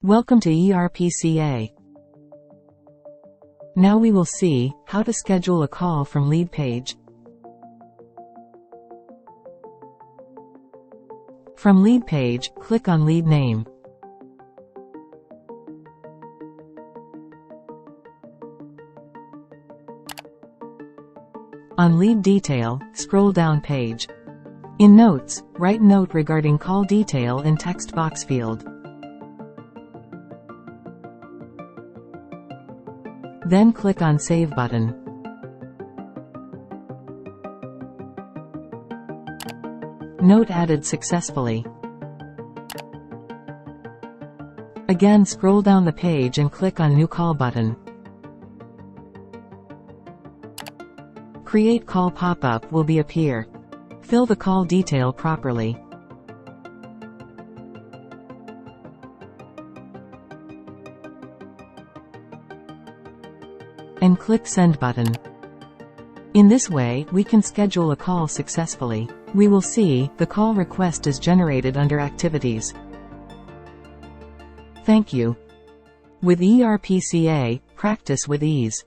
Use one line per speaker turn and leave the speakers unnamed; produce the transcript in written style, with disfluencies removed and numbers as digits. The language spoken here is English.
Welcome to ERPCA. Now we will see how to schedule a call from lead page. From lead page, click on lead name. On lead detail, scroll down page. In notes, write note regarding call detail in text box field. Then click on Save button. Note added successfully. Again, scroll down the page and click on New Call button. Create Call pop-up will appear. Fill the call detail properly. And click Send button. In this way, we can schedule a call successfully. We will see the call request is generated under Activities. Thank you. With ERPCA, practice with ease.